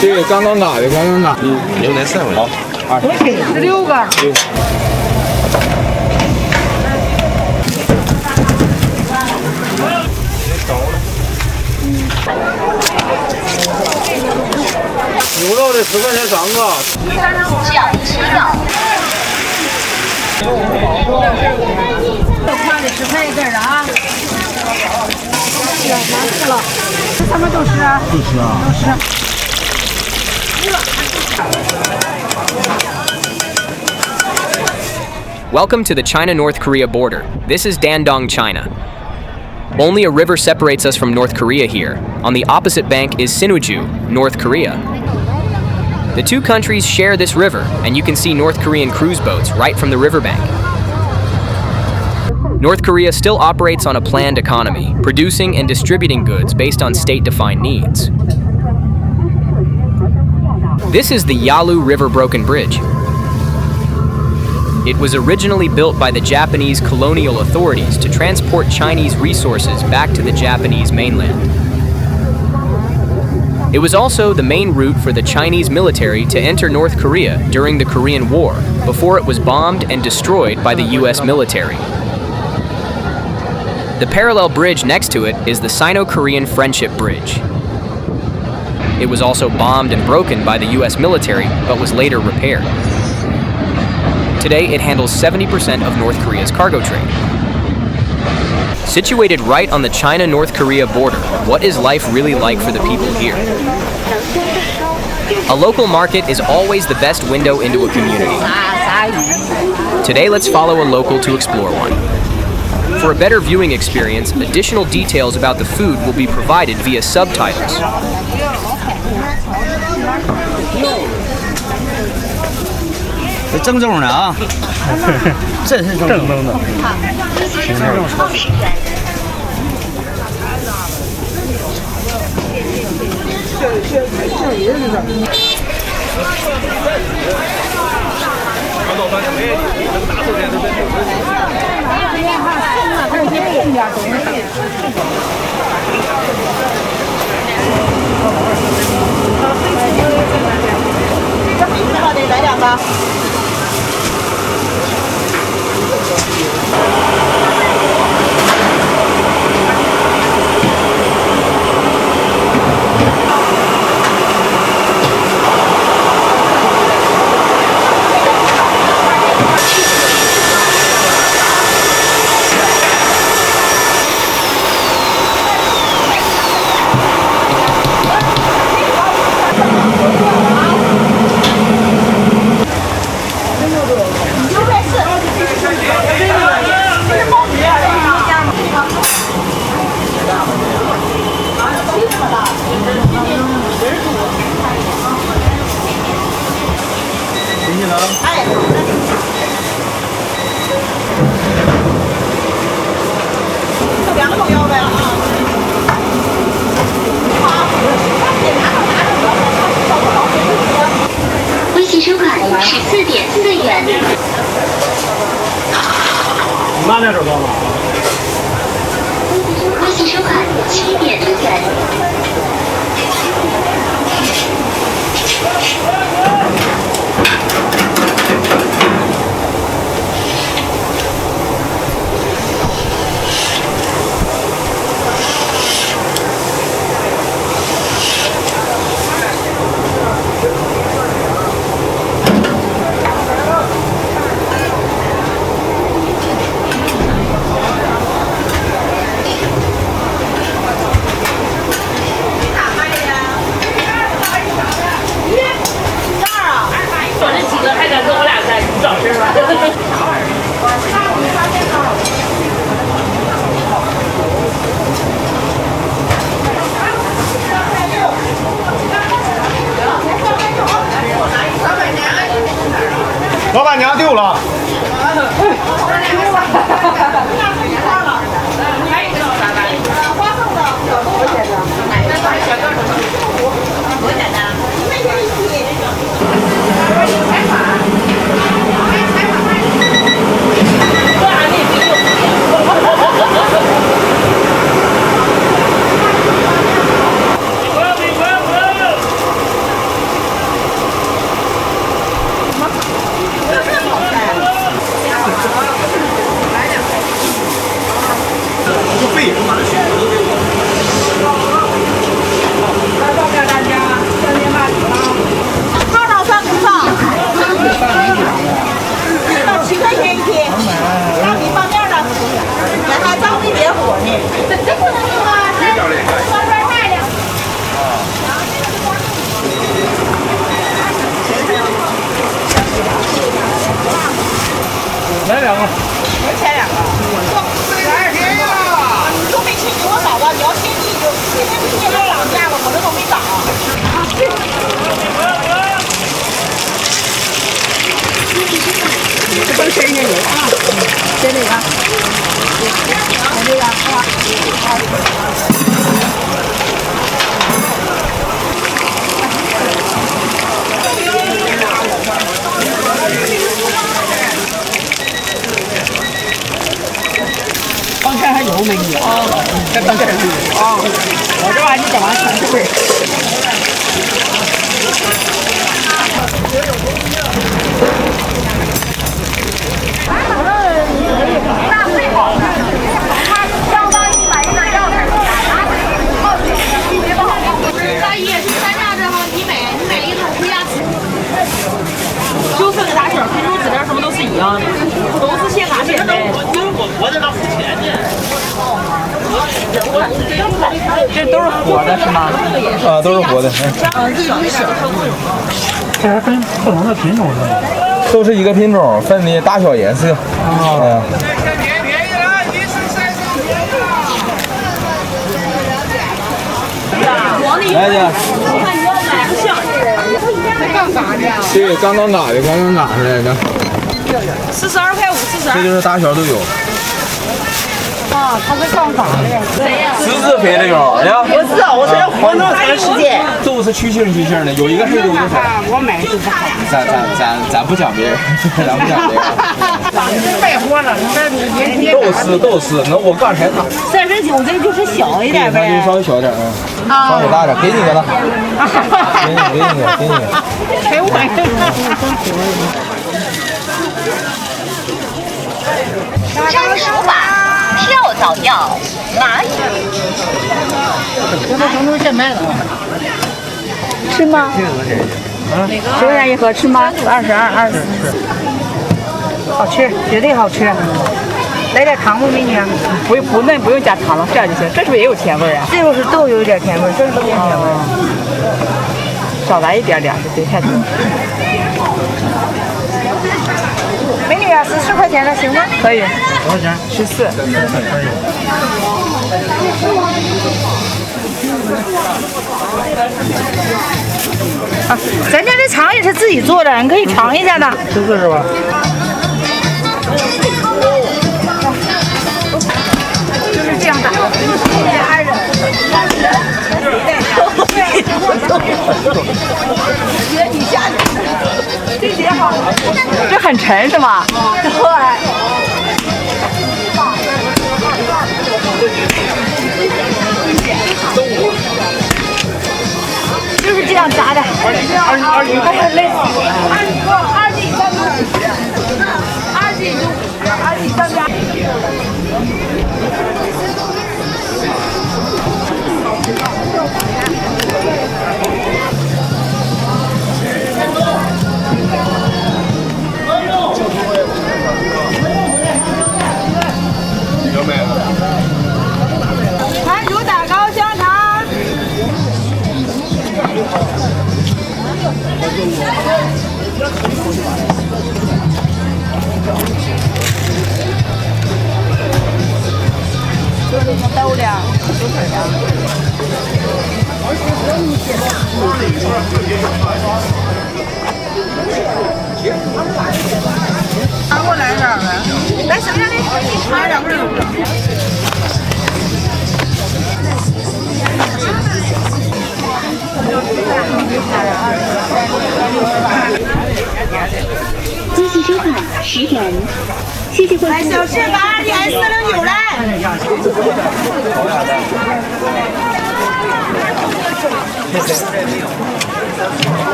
对，刚刚打的，刚刚打。牛奶3位。好16个。牛肉的10块钱3个。降7秒。6块的10块一根的啊。难吃了，这他们都吃啊。都吃啊。都吃。 Welcome to the China-North Korea border. This is Dandong, China. Only a river separates us from North Korea here. On the opposite bank is Sinuiju, North Korea. The two countries share this river, and you can see North Korean cruise boats right from the riverbank. North Korea still operates on a planned economy, producing and distributing goods based on state-defined needs. This is the Yalu River Broken Bridge. It was originally built by the Japanese colonial authorities to transport Chinese resources back to the Japanese mainland. It was also the main route for the Chinese military to enter North Korea during the Korean War, before it was bombed and destroyed by the US military. The parallel bridge next to it is the Sino-Korean Friendship Bridge. It was also bombed and broken by the US military, but was later repaired. Today, it handles 70% of North Korea's cargo trade. Situated right on the China-North Korea border, what is life really like for the people here? A local market is always the best window into a community. Today, let's follow a local to explore one. For a better viewing experience, additional details about the food will be provided via subtitles.正宗的啊，这是正宗的。得来2个。 微信收款14.4元。慢点走吧。微信收款7.0元。 老板娘丢了。帮看还有美女啊！再帮看有啊！我这玩意整完全是味儿。那最好的，它相当于买一个药材。大姨是3价这哈，你买一个回家吃。就分个大小，品种质量什么都是一样的，都是现打现卖。我在那付钱呢。这都是活的是吗？啊，都是活的。这还分不同的品种是吗？都是一个品种，分的大小颜色。啊。来姐，对，刚刚打的，刚刚打出来的。42块5，这就是大小都有。啊，它是杠杆的。谁呀？私自肥的有呀？不是，我是活弄才世界。都是去腥的，有一个黑有一个白。我买就是好。咱不讲别人，咱不讲别人。真卖货了，都是，那我刚才打。39这就是小一点呗。稍微小一点稍微大点，给你个了。给你个。给我。粘手法、跳蚤药、蚂蚁。这都成都现卖的。吃吗？10块钱一盒，吃吗？22、24。好吃，绝对好吃。来点糖不，美女？不用加糖了，这样就行。这是不是也有甜味啊？这个是都有一点甜味，这是不甜味。少来一点点，别太多。美女啊，14块钱的行吗？可以。多少钱？14。啊，咱家这肠也是自己做的，你可以尝一下的。14是吧？就是这样打的，爱人。你下去，这节好。这很沉是吗？对。就是这样炸的。二斤还累死我了。2斤3斤，2斤就2斤3斤。盘煮打糕香肠。兜里有水呀。拿过来点儿呗，来剩下的拿点味儿。恭喜收款10元，谢谢关注。小翅膀2点409来。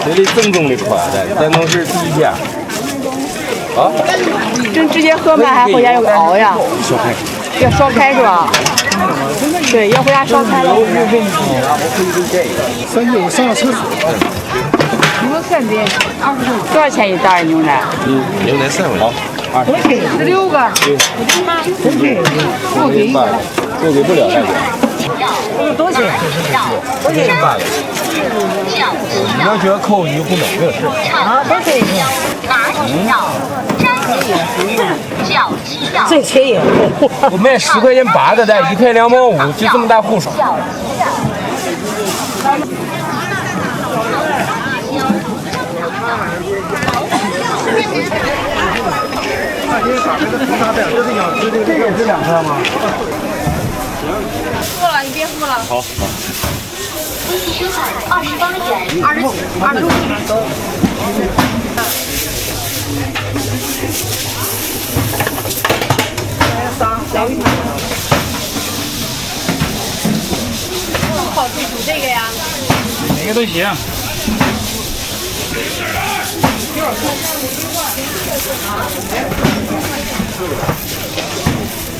这里正宗的款的，山东市第一家。啊？这直接喝吗？还回家要熬呀？烧开。要烧开是吧？对，要回家烧开了。我上了厕所。牛三斤，20多少钱一袋牛奶？牛奶3块。好，16个。不给，不给不了大姐。多少钱？8个。你要觉得扣你就不买，没有事。啊，多少钱？最便宜。我卖10块钱8个的，1块2毛5，就这么大户数。这也是2克吗？付了，你别付了。好。微信收款28元。25。好煮这个呀？哪个都行。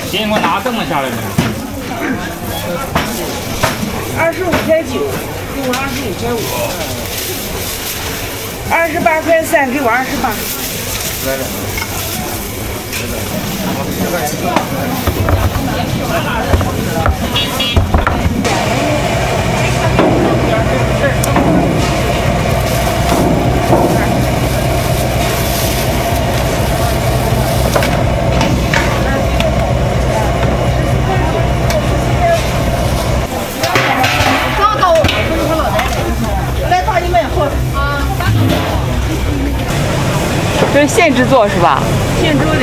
行，给我拿凳子下来呗。25.9，给我25.5。28.3，给我28。来了。这是现制作是吧？现做的。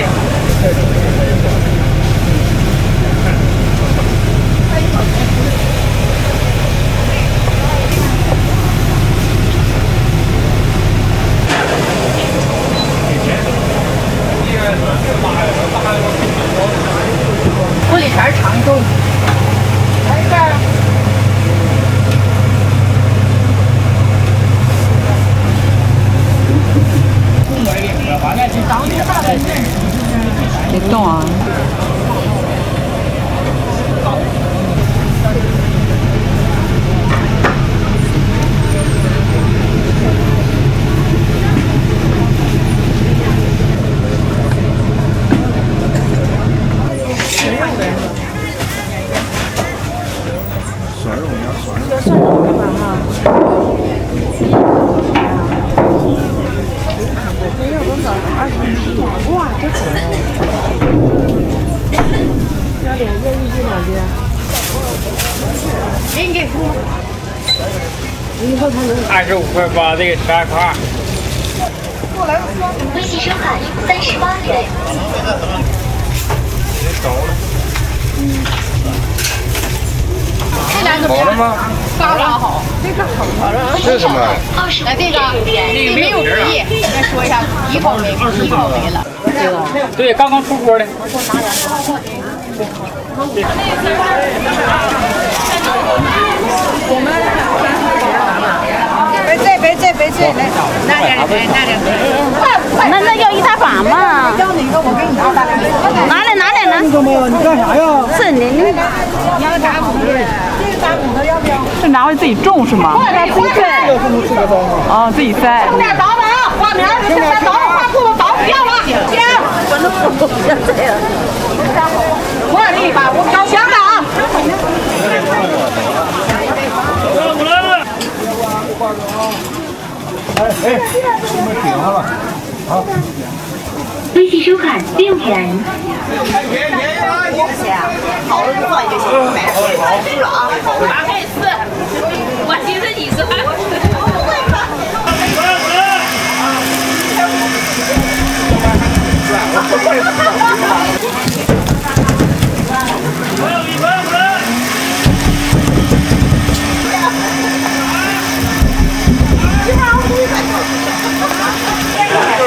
锅里还是长寿。来一半。别动啊！哇，这可爱！要点热一斤2斤。给付。以后他能25.8，这个12块。微信收款38元。这俩怎么样？好了吗？发了好，这个好了。这是什么？来这个，这没有皮，再说一下，皮口没了。这个对，刚刚出锅的。别这，来，拿两杯。那要一大把嘛。要哪个我给你拿来。拿来。你干啥呀？是您。你要炸骨头？这个炸骨头要不要？是拿回自己种是吗？自己塞。哦，自己塞。有点倒吧，花苗儿，现在倒花裤子倒不要了，行。我都不要这样。我这一把我烧香的啊。我们顶上了。好。微信收款6元。好了，不算就行，买了啊。8配4，我寻思你是。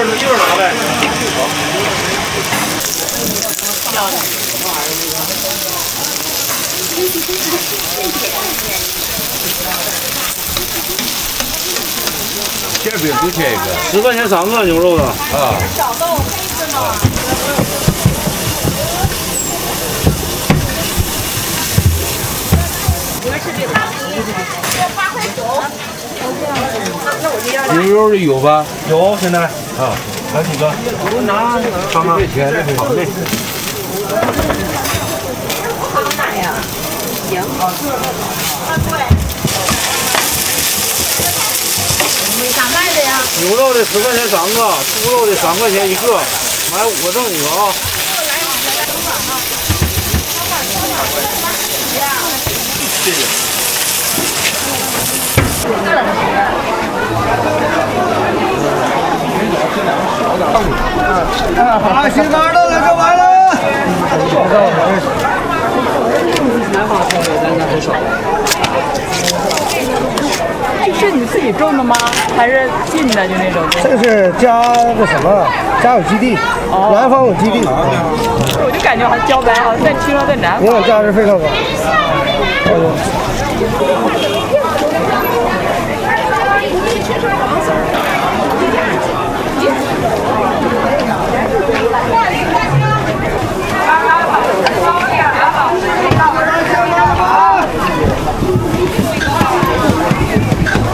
一会儿拿呗。切饼就切一个，10块钱3个牛肉的。啊。小豆可以吃吗？你们吃饼吗？8块9。牛肉的有吧？有，现在啊，来几个？我拿尝尝。这钱这好嘞。行。咋卖的呀？牛肉的10块钱3个，猪肉的3块钱1个，买5个挣1个啊。谢谢。啊，新拿到了就完了。知道我认识。南方朋友咱很少。这是你自己种的吗？还是进的就那种？这个是家的什么？家有基地，南方有基地。我就感觉好像茭白，好像听说在南方。营养价值非常高。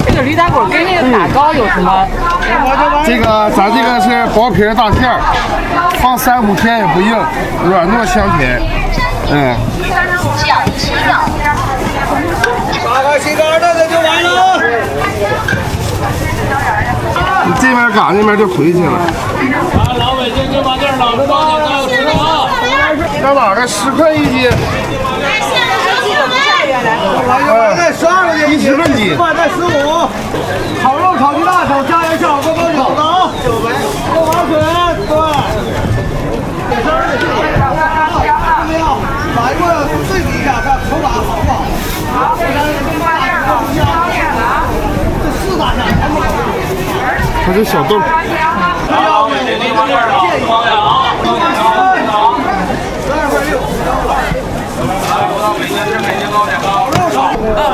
这个驴打滚跟那个打糕有什么？这个咱这个是薄皮大馅儿，放3、5天也不硬，软糯香甜。降7秒。打开旗杆那就完了。你这边嘎，那边就回去了。老北京就把这儿老着包点高吃啊！那哪个10块1斤？来12块钱一斤，10份斤，再15。炒肉、炒鸡蛋、炒虾仁、炒锅包饺子啊！喝好水，对。看到没有？来过对比一下，看口感好不好？好。这4大项。它是小豆。老北京就把这儿老着包点啊！12块6。到北京吃北京糕点糕。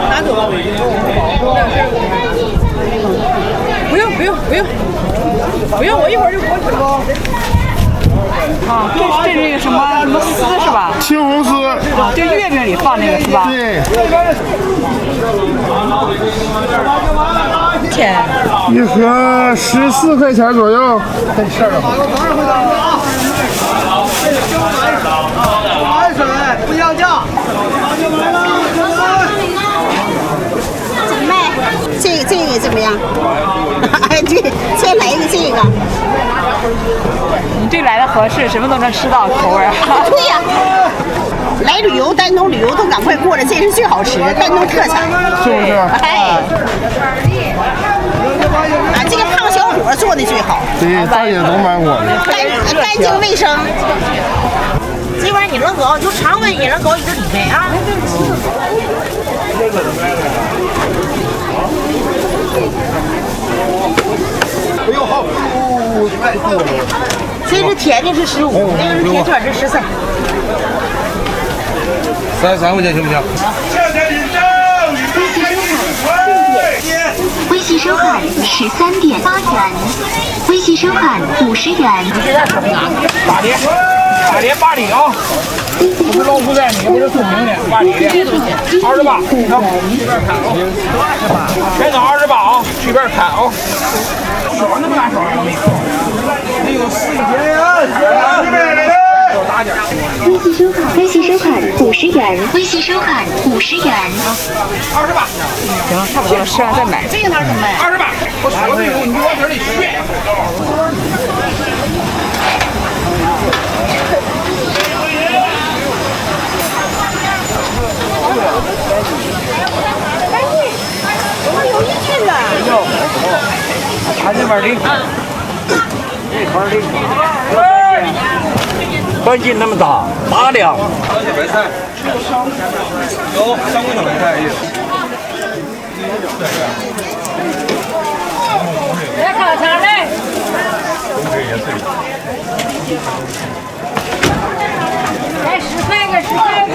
拿走吧。不用，我一会儿就过去了。啊，这是那个什么丝是吧？青红丝。就月饼里放那个是吧？对。钱。一盒14块钱左右。这事儿买水不要价。卖这个怎么样？哎，对，先来一个这个。你这来的合适，什么都能吃到口味。对呀，来旅游，丹东旅游都赶快过来，这是最好吃的丹东特产，是不是？哎，俺这个胖小伙做的最好，对，大姐都买我的，干净卫生。这玩意儿你能搞，就常温也能搞1个礼拜啊。哎呦好，太多了。这是甜的是15，那个是甜圈是13。33块钱行不行？微信收款13.8元，微信收款50元。大碟8厘啊！不是老虎在，你不是送名的8厘的，28，全都28啊，随便看啊。少那么大少啊？没有4元，微信收款50元，微信收款50元。28。行，差不多了，吃完再买。这个哪能卖？28，我说的你往这里炫。看这边的，这块的，半斤那么大，8两。小白菜，有3块小白菜。来烤肠嘞。来10块个10块个。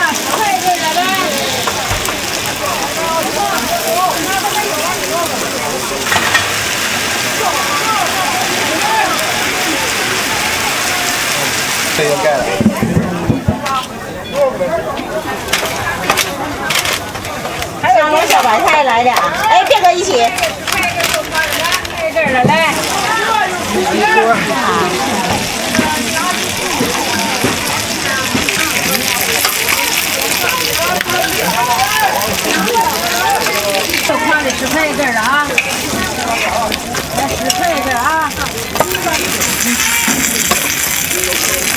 10块一个的来。这个盖了。还有点小白菜来俩，哎，别搁一起。这儿了来。6块的10块一根的啊，来10块一根啊。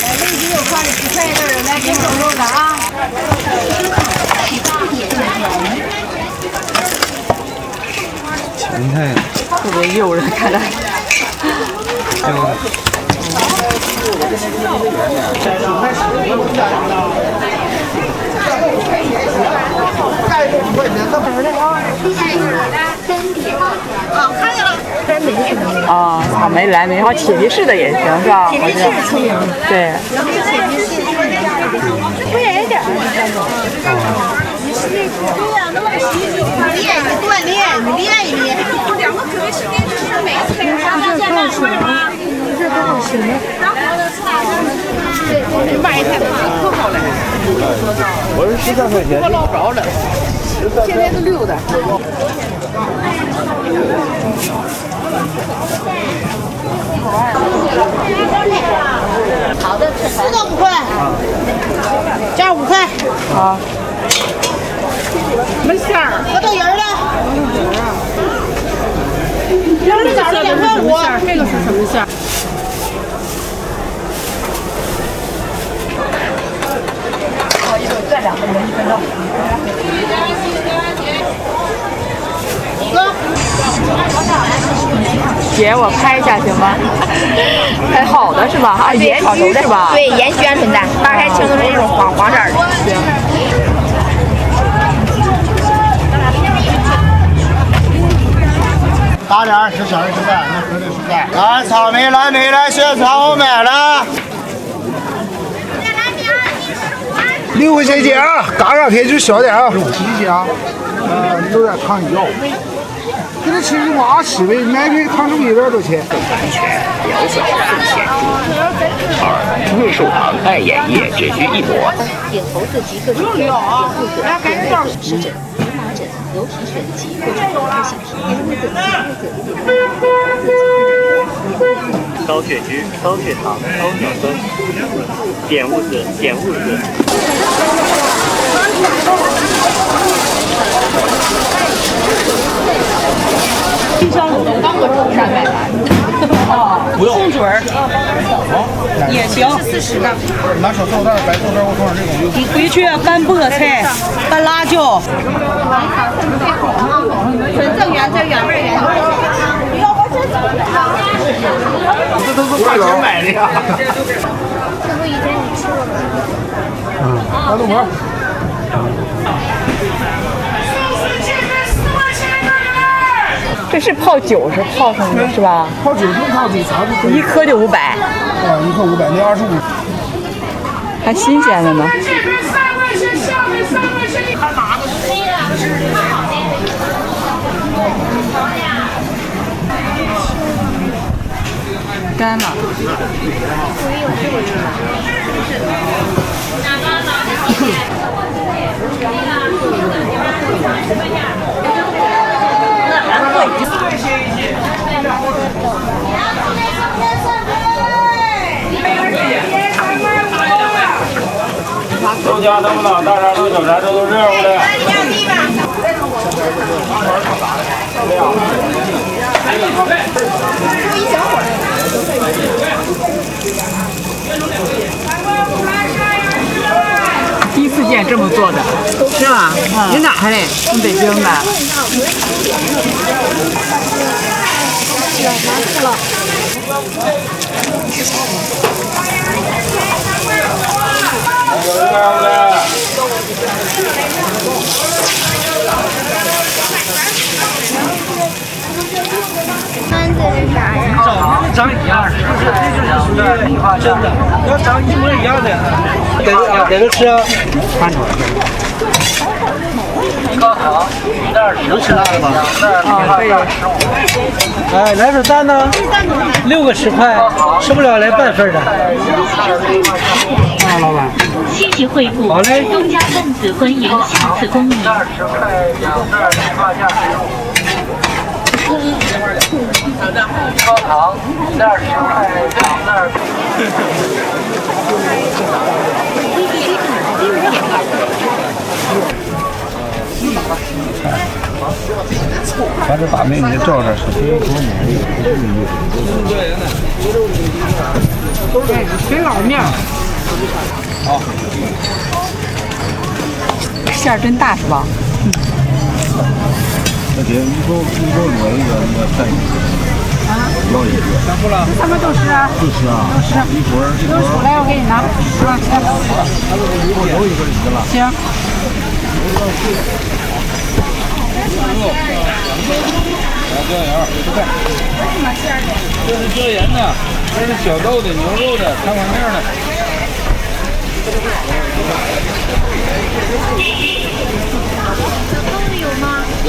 来6块的10块一根的，来给狗肉的啊。芹菜特别诱人，看来。就啊，草莓、蓝莓，然后铁皮式的也行，是吧？铁皮式的出名。对。不远一点。练，你锻炼，你练一练。两个特别新的就是每次给他上线卖会吗？这都是新的。卖一天可好了。我是13块钱。我老高了，现在是6的。好的，4个5块，加5块。好。没馅儿，核桃仁儿的。这个是2块5。这个是什么馅儿？再2分钟，1分钟。姐，我拍一下行吗？拍好的是吧？啊，盐烤熟的是吧？对，盐焗鹌鹑蛋，扒开青的是那种黄色的。行。大点，10小时实在，那合的实在。来，草莓、蓝莓来，现场我买了。6块钱一斤啊，嘎嘎片就小点啊。50斤啊，有点糖药。给他吃是娃吃呗，买瓶糖醋100多钱。安全，疗效更显著。2. 瑞寿堂爱眼液只需1抹。点头自及各种点肚子、点胃、湿疹、荨麻疹、流体血的疾，各种慢性皮炎、或者高血脂、高血糖、高尿酸，碘物质、碘物质。冰箱冷冻当个中山买来。不用。葱水儿也行。40的。拿手豆袋、白豆袋，我放上这种就。你回去拌菠菜，拌辣椒。纯正原汁原味原味。这都是花钱买的呀。这不以前你吃过吗？大豆膜。这是泡酒是泡什么是吧？泡酒就泡酒啥都。1颗就500。啊，1颗500，那25。还新鲜的呢。干了。豆浆能不能大肠豆小肠这都热乎的。第一次见这么做的，是吧？你哪儿的？从北京的。长一样，这就是属于真的。要长一模一样的，在这吃啊。看出来。高糖能吃辣的吗？可以。哎，来份蛋呢？6个10块，吃不了来半份的。啊，老板。谢谢惠顾。好嘞。东家分子欢迎下次光临。10块2袋，发价15。高糖1袋10块2袋。把这大美女照着是多美丽。水老面。好。馅儿真大是吧？那姐，一口抹一个那个蛋。要一个。这什么都是啊？就是啊，一会儿来，我给你拿。我有一个一个了。行。椒盐，这是椒盐的，这是小肉的、牛肉的、汤碗面的。都有吗？有。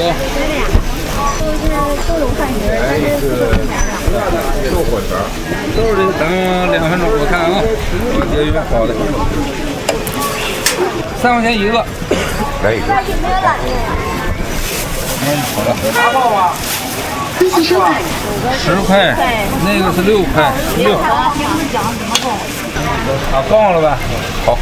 都有饭鱼，但是肉火肠，豆的等2分钟，我看啊，我这边好的，3块钱一个，来一个。好了。10块，那个是6块，16。啊，放了吧？好。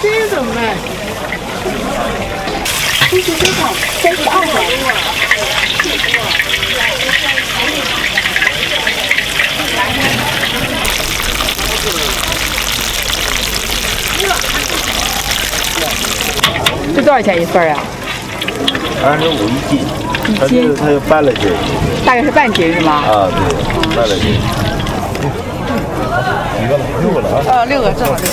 这怎么卖？空气飞盘32元。这多少钱一份呀25一斤，它有半了斤，大概是半斤是吗？啊，对，半了斤。几个了？6个了啊？6个，正好6个。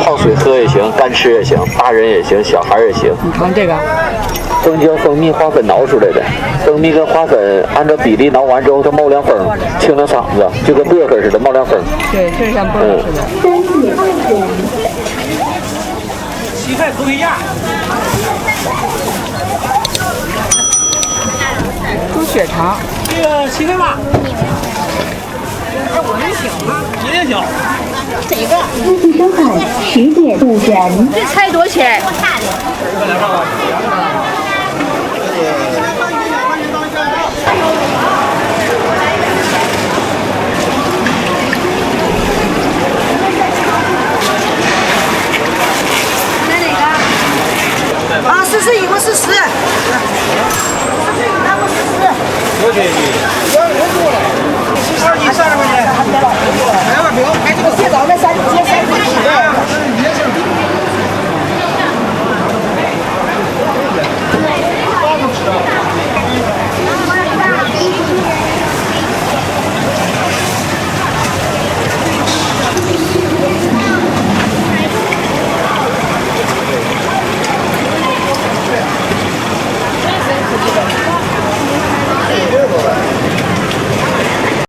泡水喝也行，干吃也行，大人也行，小孩也行。你看这个。蜂胶、蜂蜜、花粉熬出来的，蜂蜜跟花粉按照比例熬完之后，它冒凉风，清凉嗓子，就跟薄荷似的冒凉风。对，就是像薄荷似的。西汉头皮架。猪血肠。这个7块8。我能行吗？你也行。这个。空气生产10.5元。这菜多少钱？